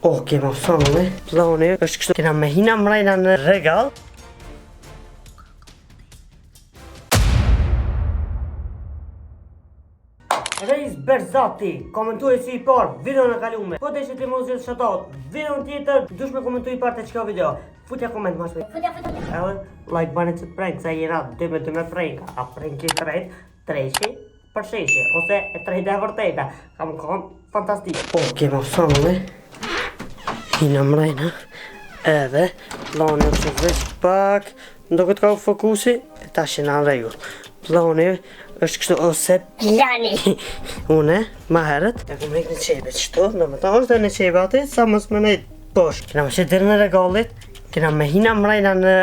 Okej, ma thënë, plani është kështu, kena me hina mrejna në regal. Reis Berzati, komentuesi i parë, video në kalume. Po të ishte të mos jetë shëtot, video në tjetër, dush me komentu i parë të qka video. Futja koment, ma shpejt. Edhe, like bani që të prank, sa jena 2 me prank. A prank i tret, treshi, për sheshi, ose e trejta e vërtejta. Kam fantastik. Okej, ma thënë, hina mrejna, edhe plani është veç pak, ndoket ka u fokusi, e ta shena në regull. Plani është kështu ose plani. Une, ma herët, e kom rejt në qebet qëto, në më ta është dhe në qebet ati, sa mos me nejt posh. Kena me qetë në regalit, kena me hina mrejna në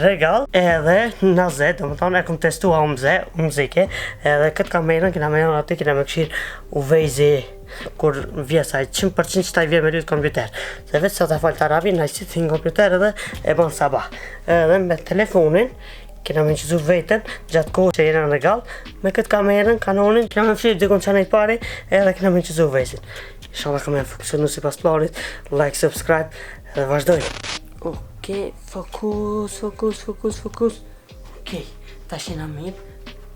regal, edhe në zet, dhe më ta e kom testua muzike, edhe këtë kamerën, kena me janë aty, kena me këshirë u vejzi, kur vjesaj 100% që ta i vje me lytë kompjuter. Se vetë sa ta falë të arabi, na i si të finë kompjuter edhe e banë sabah. Edhe me telefonin, kena me qëzu vetën gjatë kohë që jena në regal, me këtë kamerën, kanonin, kena me fshirë dykon që i pari, edhe kena me qëzu vezin. Inshallah ka me fokusonu si pas planit, like, subscribe, edhe vazhdojnë. Okej, fokus. Okej, ta shena mirë.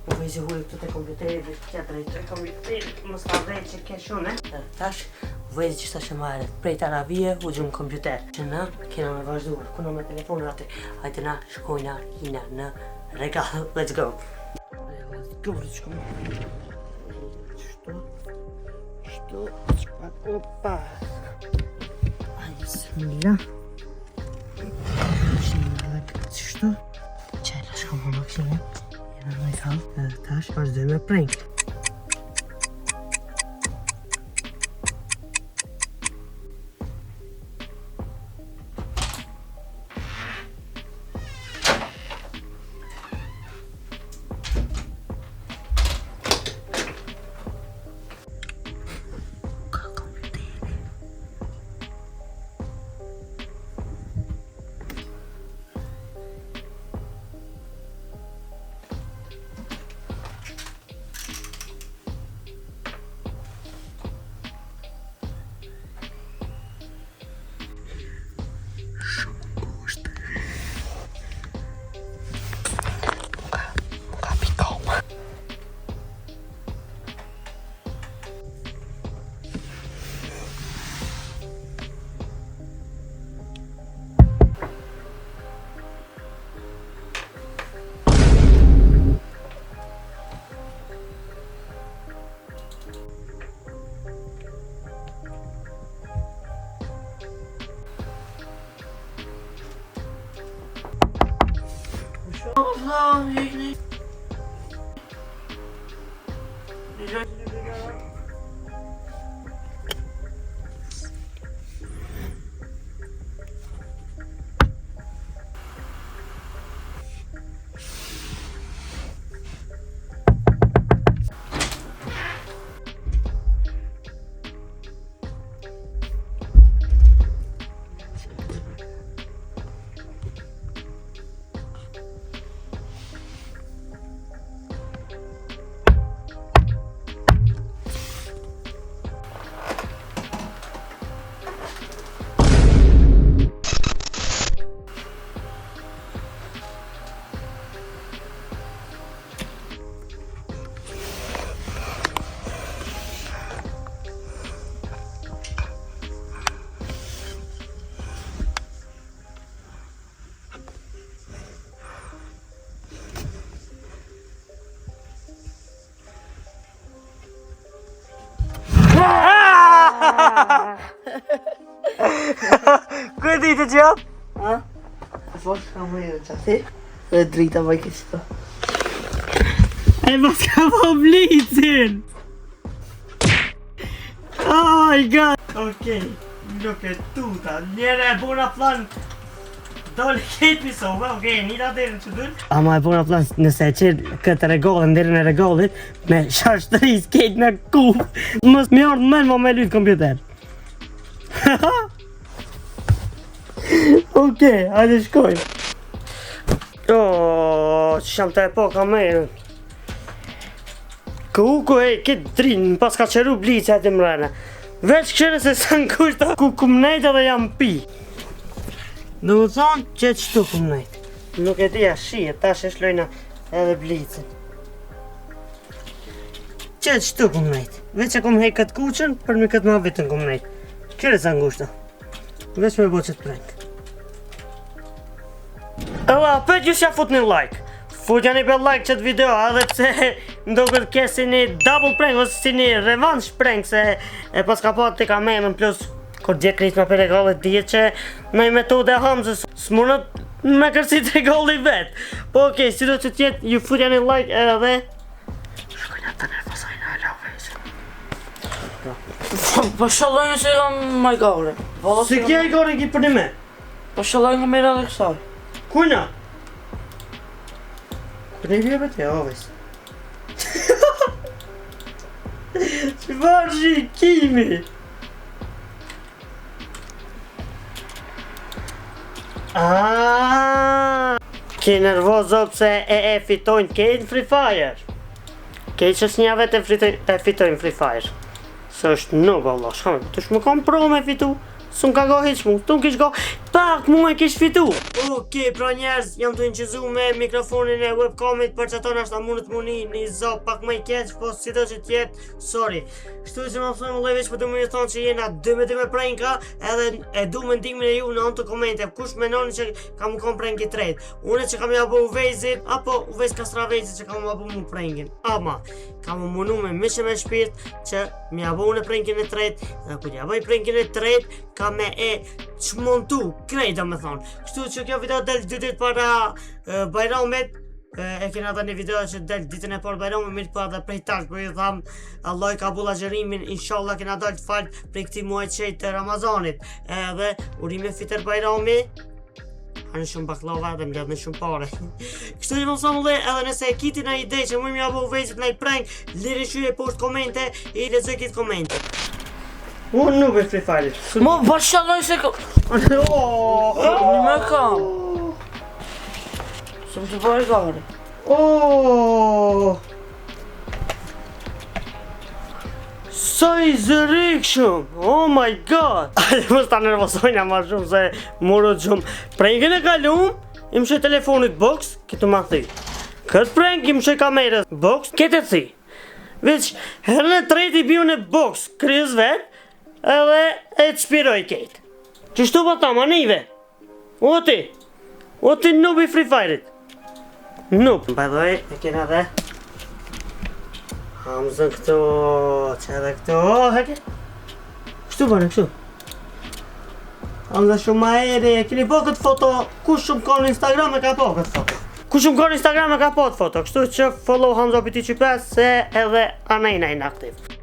U vezi hujë këtë të kompjuterit dhe këtë drejt të kompjuterit, mos ka vrejt që ke shune. Tash, u vezi që shta shema eret, prej të arabije u gjumë kompjuter. Që na, kena me vazhduar, kuna me telefonër aty, hajte na shkojna hina në regal, let's go. Let's go, Shto, opa. Aj, bismillah. Shina dhe këtë shto, qajla shko më maksimë. Jena me kalë, tash vazhdoj me prank. Kërë ditë që jam? Ha? E fos ka më jë që ati? Dhe drita më i këtë qëta. E mos ka më blicin! Oh my god! Okej, nuk e tuta, njëre e bona plan dole këtë pisove, okej, njëra dherën që dërë. Ama e bona plan nëse e qërë këtë regallin, dherën e regallit, me shashtëris këtë me kuf, mos me ardhë men më me lytë kompjuter. Okej, hajde shkojmë. Që sham të e po kamerën. Ku e, këtë drinë, pas ka qëru blica e të mrena. Veç këshire se sa ngushta ku kum nejt edhe jam pi. Do më thonë që qëtu kum nejt. Nuk e dija shije, tash e shlojna edhe blicin. Që qëtu kum nejt. Veç e kum hej këtë kuqën, për mi këtë ma vitën kum nejt. Këshire sa ngushta. Veç me bo qëtë prank. Ella, për ju s'ja fut një like. Futja një për like qëtë video, edhe pse ndokët ke si një double prank, ose si një revanche prank, se e pas ka pat të ka me më plus, kur dje krit me për regallet dje që në i metode hamzës, s'munët me kërcit regalli vet. Po okej, si do që tjetë, ju futja një like edhe... Shkojnë të nervosojnë, alo vejse. Po shallojnë se jam ma i gare. Si kja i gare ki për një me? Po shallojnë nga mira dhe kësaj. Kujna? Për një vjeve të javes. Çfarë shikimi? Ki nervozo pse e fitojnë kejnë Free Fire. Kejnë që s'nja vetë e fitojnë Free Fire. Së është nuk Allah, shkame, të shmë kam pro me fitu. S'un ka go hiq mu, t'un kish go pak mu e kish fitu. Okej, pra njerëz, jam të inqizu me mikrofonin e webcamit për që tonë ashta mundet muni një zop pak më i keq, po si do që tjetë, sorry. Shtu që më thonë më leveq, për du më një thonë që jena 2 me pranka, edhe e du me ndihmin e ju në anë të komente, kush menoni që kam u kom pranki tret. Une që kam jabu Uvejzit, apo Uvejz Kastravejzit që kam jabu mu prankin. Ama, kam u munu me mishe me shpirt që mi jabu në prankin e tret, dhe ku jaboj prankin e tret, ka me e çmontu krejt do me thonë. Kështu që kjo video del 2 ditë para Bajramit. E kena dhe një video që del ditën e parë Bajramit, mirë pa dhe prej tash, për ju tham Allah i ka bulla xherimin, inshallah kena dal të falt prej këtij muaji qejt të Ramazanit. Edhe urime fitër Bajrami. Hanë shumë baklava dhe mbledh në shumë pare. Kështu që më thonë dhe edhe nëse e kiti në ide që më apo Uvejzit në i prank, liri shuj e post komente, i lexoj kitë komente. Unë nuk e Free Fire. Mo, po shallojnë se ka... Një me kam. Se më të po e gare. Sa i zërikshëm, oh my god. Ajde më sta nervosojnja ma shumë se moro gjumë. Prankën e kalum, im shoj telefonit box, këtu ma thi. Këtë prank im shoj kamerës box, këtë e thi. Veç, herën e treti biju në box, kryes vet, edhe e të shpiroj kejt. Qështu pa ta, manive? O ti nubi Free Fire-it. Nub. By the way, e kena dhe Hamzën këtu, që edhe këtu, heke? Kështu bërë, kështu. Hamzë shumë ma eri, e keni po këtë foto, kush shumë ka në Instagram e ka po këtë foto. Kush shumë ka në Instagram e ka po këtë foto, kështu që follow Hamza Piti 5 se edhe anajna i në aktiv.